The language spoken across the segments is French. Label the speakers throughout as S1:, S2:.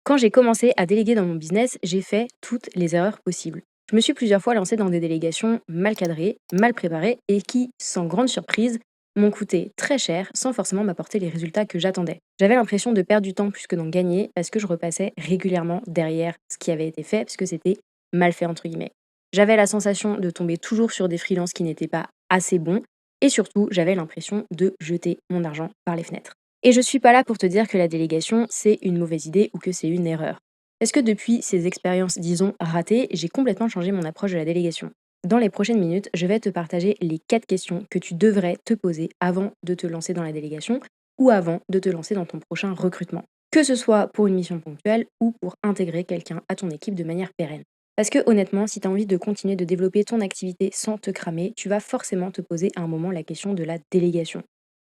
S1: Quand j'ai commencé à déléguer dans mon business, j'ai fait toutes les erreurs possibles. Je me suis plusieurs fois lancée dans des délégations mal cadrées, mal préparées et qui, sans grande surprise, m'ont coûté très cher sans forcément m'apporter les résultats que j'attendais. J'avais l'impression de perdre du temps plus que d'en gagner parce que je repassais régulièrement derrière ce qui avait été fait parce que c'était mal fait entre guillemets. J'avais la sensation de tomber toujours sur des freelances qui n'étaient pas assez bons et surtout j'avais l'impression de jeter mon argent par les fenêtres. Et je suis pas là pour te dire que la délégation, c'est une mauvaise idée ou que c'est une erreur. Parce que depuis ces expériences, disons, ratées, j'ai complètement changé mon approche de la délégation. Dans les prochaines minutes, je vais te partager les 4 questions que tu devrais te poser avant de te lancer dans la délégation ou avant de te lancer dans ton prochain recrutement. Que ce soit pour une mission ponctuelle ou pour intégrer quelqu'un à ton équipe de manière pérenne. Parce que honnêtement, si tu as envie de continuer de développer ton activité sans te cramer, tu vas forcément te poser à un moment la question de la délégation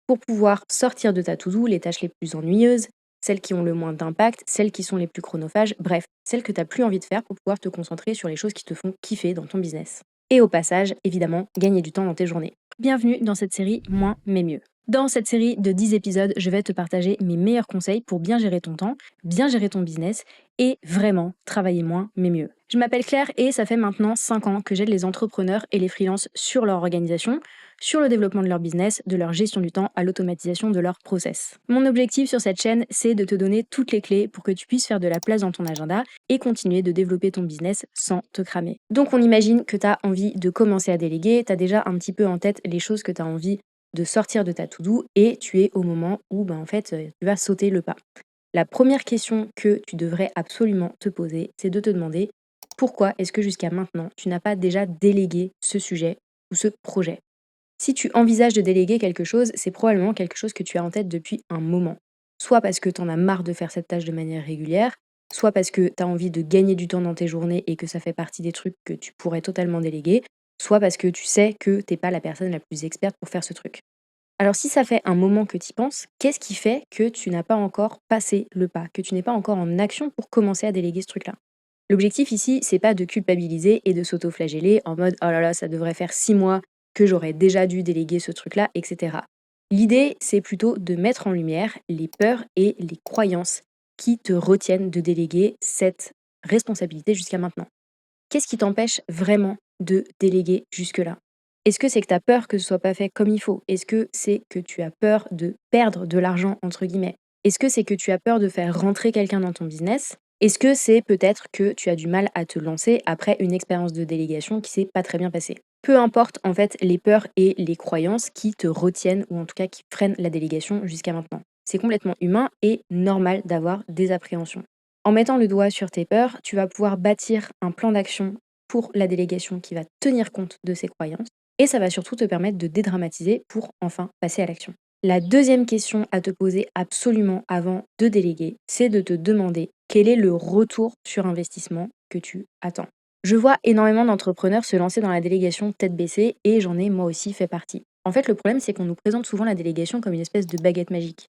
S1: pour pouvoir sortir de ta to-do les tâches les plus ennuyeuses, celles qui ont le moins d'impact, celles qui sont les plus chronophages, bref, celles que tu n'as plus envie de faire pour pouvoir te concentrer sur les choses qui te font kiffer dans ton business. Et au passage, évidemment, gagner du temps dans tes journées. Bienvenue dans cette série Moins mais mieux. Dans cette série de 10 épisodes, je vais te partager mes meilleurs conseils pour bien gérer ton temps, bien gérer ton business et vraiment travailler moins mais mieux. Je m'appelle Claire et ça fait maintenant 5 ans que j'aide les entrepreneurs et les freelances sur leur organisation, sur le développement de leur business, de leur gestion du temps à l'automatisation de leurs process. Mon objectif sur cette chaîne, c'est de te donner toutes les clés pour que tu puisses faire de la place dans ton agenda et continuer de développer ton business sans te cramer. Donc on imagine que tu as envie de commencer à déléguer, tu as déjà un petit peu en tête les choses que tu as envie de sortir de ta to-do et tu es au moment où tu vas sauter le pas. La première question que tu devrais absolument te poser, c'est de te demander pourquoi est-ce que jusqu'à maintenant, tu n'as pas déjà délégué ce sujet ou ce projet. Si tu envisages de déléguer quelque chose, c'est probablement quelque chose que tu as en tête depuis un moment. Soit parce que tu en as marre de faire cette tâche de manière régulière, soit parce que tu as envie de gagner du temps dans tes journées et que ça fait partie des trucs que tu pourrais totalement déléguer, soit parce que tu sais que t'es pas la personne la plus experte pour faire ce truc. Alors si ça fait un moment que tu y penses, qu'est-ce qui fait que tu n'as pas encore passé le pas, que tu n'es pas encore en action pour commencer à déléguer ce truc-là? L'objectif ici, c'est pas de culpabiliser et de s'auto-flageller en mode oh là là, ça devrait faire 6 mois que j'aurais déjà dû déléguer ce truc-là, etc. L'idée, c'est plutôt de mettre en lumière les peurs et les croyances qui te retiennent de déléguer cette responsabilité jusqu'à maintenant. Qu'est-ce qui t'empêche vraiment de déléguer jusque-là? Est-ce que c'est que tu as peur que ce soit pas fait comme il faut? Est-ce que c'est que tu as peur de perdre de l'argent entre guillemets? Est-ce que c'est que tu as peur de faire rentrer quelqu'un dans ton business? Est-ce que c'est peut-être que tu as du mal à te lancer après une expérience de délégation qui s'est pas très bien passée? Peu importe en fait les peurs et les croyances qui te retiennent ou en tout cas qui freinent la délégation jusqu'à maintenant. C'est complètement humain et normal d'avoir des appréhensions. En mettant le doigt sur tes peurs, tu vas pouvoir bâtir un plan d'action pour la délégation qui va tenir compte de ces croyances et ça va surtout te permettre de dédramatiser pour enfin passer à l'action. La deuxième question à te poser absolument avant de déléguer, c'est de te demander quel est le retour sur investissement que tu attends. Je vois énormément d'entrepreneurs se lancer dans la délégation tête baissée et j'en ai moi aussi fait partie. En fait, le problème, c'est qu'on nous présente souvent la délégation comme une espèce de baguette magique.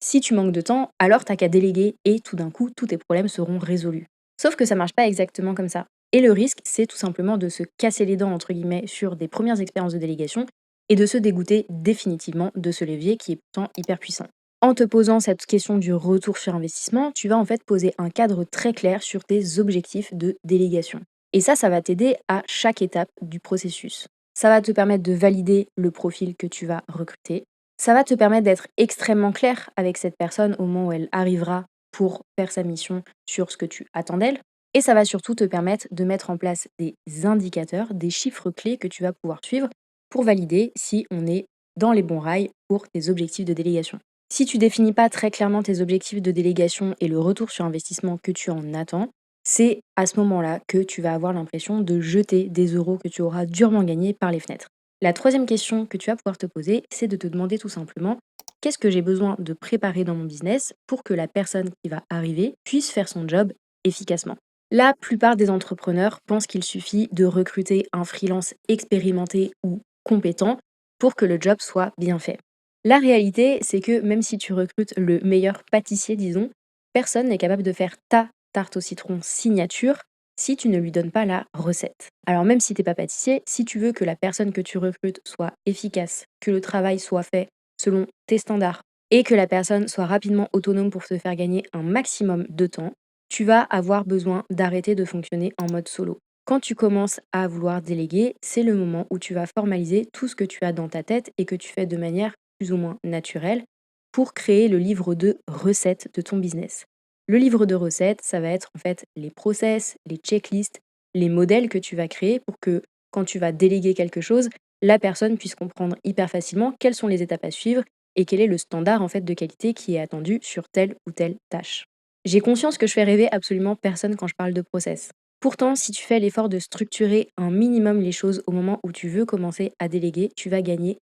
S1: Si tu manques de temps, alors t'as qu'à déléguer et tout d'un coup, tous tes problèmes seront résolus. Sauf que ça marche pas exactement comme ça. Et le risque, c'est tout simplement de se casser les dents, entre guillemets, sur des premières expériences de délégation et de se dégoûter définitivement de ce levier qui est pourtant hyper puissant. En te posant cette question du retour sur investissement, tu vas en fait poser un cadre très clair sur tes objectifs de délégation. Et ça va t'aider à chaque étape du processus. Ça va te permettre de valider le profil que tu vas recruter. Ça va te permettre d'être extrêmement clair avec cette personne au moment où elle arrivera pour faire sa mission sur ce que tu attends d'elle. Et ça va surtout te permettre de mettre en place des indicateurs, des chiffres clés que tu vas pouvoir suivre pour valider si on est dans les bons rails pour tes objectifs de délégation. Si tu définis pas très clairement tes objectifs de délégation et le retour sur investissement que tu en attends, c'est à ce moment-là que tu vas avoir l'impression de jeter des euros que tu auras durement gagnés par les fenêtres. La troisième question que tu vas pouvoir te poser, c'est de te demander tout simplement qu'est-ce que j'ai besoin de préparer dans mon business pour que la personne qui va arriver puisse faire son job efficacement. La plupart des entrepreneurs pensent qu'il suffit de recruter un freelance expérimenté ou compétent pour que le job soit bien fait. La réalité, c'est que même si tu recrutes le meilleur pâtissier, disons, personne n'est capable de faire ta tarte au citron signature si tu ne lui donnes pas la recette. Alors même si tu n'es pas pâtissier, si tu veux que la personne que tu recrutes soit efficace, que le travail soit fait selon tes standards et que la personne soit rapidement autonome pour te faire gagner un maximum de temps, tu vas avoir besoin d'arrêter de fonctionner en mode solo. Quand tu commences à vouloir déléguer, c'est le moment où tu vas formaliser tout ce que tu as dans ta tête et que tu fais de manière plus ou moins naturelle pour créer le livre de recettes de ton business. Le livre de recettes, ça va être en fait les process, les checklists, les modèles que tu vas créer pour que quand tu vas déléguer quelque chose, la personne puisse comprendre hyper facilement quelles sont les étapes à suivre et quel est le standard en fait de qualité qui est attendu sur telle ou telle tâche. J'ai conscience que je fais rêver absolument personne quand je parle de process. Pourtant, si tu fais l'effort de structurer un minimum les choses au moment où tu veux commencer à déléguer, tu vas gagner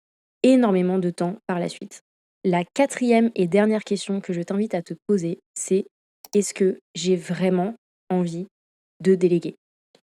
S1: énormément de temps par la suite. La quatrième et dernière question que je t'invite à te poser, c'est est-ce que j'ai vraiment envie de déléguer?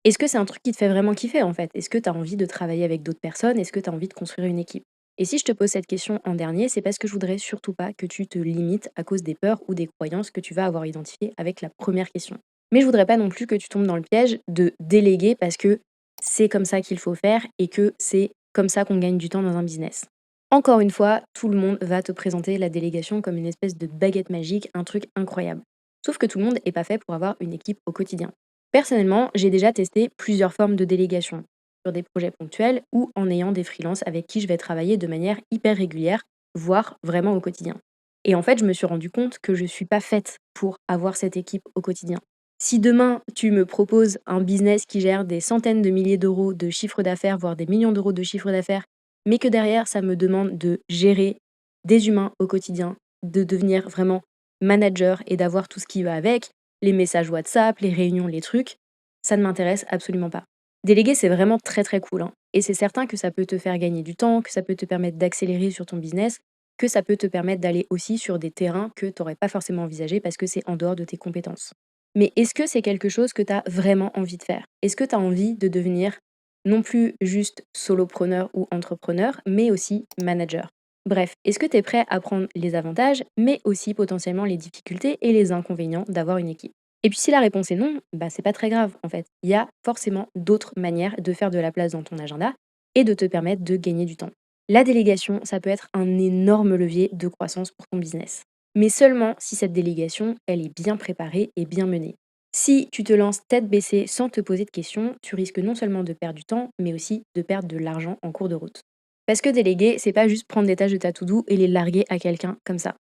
S1: Est-ce que c'est un truc qui te fait vraiment kiffer en fait? Est-ce que tu as envie de travailler avec d'autres personnes? Est-ce que tu as envie de construire une équipe? Et si je te pose cette question en dernier, c'est parce que je voudrais surtout pas que tu te limites à cause des peurs ou des croyances que tu vas avoir identifiées avec la première question. Mais je voudrais pas non plus que tu tombes dans le piège de déléguer parce que c'est comme ça qu'il faut faire et que c'est comme ça qu'on gagne du temps dans un business. Encore une fois, tout le monde va te présenter la délégation comme une espèce de baguette magique, un truc incroyable. Sauf que tout le monde n'est pas fait pour avoir une équipe au quotidien. Personnellement, j'ai déjà testé plusieurs formes de délégation, sur des projets ponctuels ou en ayant des freelances avec qui je vais travailler de manière hyper régulière, voire vraiment au quotidien. Et en fait, je me suis rendu compte que je ne suis pas faite pour avoir cette équipe au quotidien. Si demain, tu me proposes un business qui gère des centaines de milliers d'euros de chiffre d'affaires, voire des millions d'euros de chiffre d'affaires, mais que derrière, ça me demande de gérer des humains au quotidien, de devenir vraiment manager et d'avoir tout ce qui va avec, les messages WhatsApp, les réunions, les trucs, ça ne m'intéresse absolument pas. Déléguer, c'est vraiment très très cool, hein. Et c'est certain que ça peut te faire gagner du temps, que ça peut te permettre d'accélérer sur ton business, que ça peut te permettre d'aller aussi sur des terrains que tu n'aurais pas forcément envisagé parce que c'est en dehors de tes compétences. Mais est-ce que c'est quelque chose que tu as vraiment envie de faire? Est-ce que tu as envie de devenir non plus juste solopreneur ou entrepreneur, mais aussi manager? Bref, est-ce que tu es prêt à prendre les avantages, mais aussi potentiellement les difficultés et les inconvénients d'avoir une équipe? Et puis si la réponse est non, bah c'est pas très grave en fait. Il y a forcément d'autres manières de faire de la place dans ton agenda et de te permettre de gagner du temps. La délégation, ça peut être un énorme levier de croissance pour ton business. Mais seulement si cette délégation, elle est bien préparée et bien menée. Si tu te lances tête baissée sans te poser de questions, tu risques non seulement de perdre du temps, mais aussi de perdre de l'argent en cours de route. Parce que déléguer, c'est pas juste prendre des tâches de ta to-do et les larguer à quelqu'un comme ça.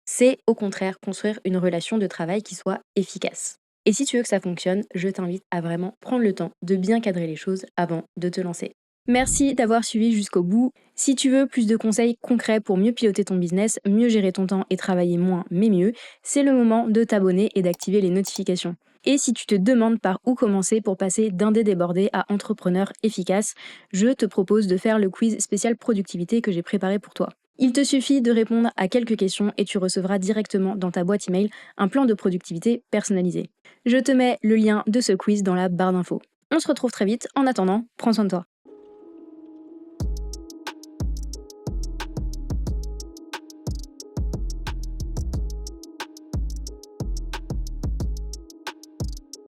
S1: C'est au contraire construire une relation de travail qui soit efficace. Et si tu veux que ça fonctionne, je t'invite à vraiment prendre le temps de bien cadrer les choses avant de te lancer. Merci d'avoir suivi jusqu'au bout. Si tu veux plus de conseils concrets pour mieux piloter ton business, mieux gérer ton temps et travailler moins mais mieux, c'est le moment de t'abonner et d'activer les notifications. Et si tu te demandes par où commencer pour passer d'indé débordé à entrepreneur efficace, je te propose de faire le quiz spécial productivité que j'ai préparé pour toi. Il te suffit de répondre à quelques questions et tu recevras directement dans ta boîte email un plan de productivité personnalisé. Je te mets le lien de ce quiz dans la barre d'infos. On se retrouve très vite. En attendant, prends soin de toi.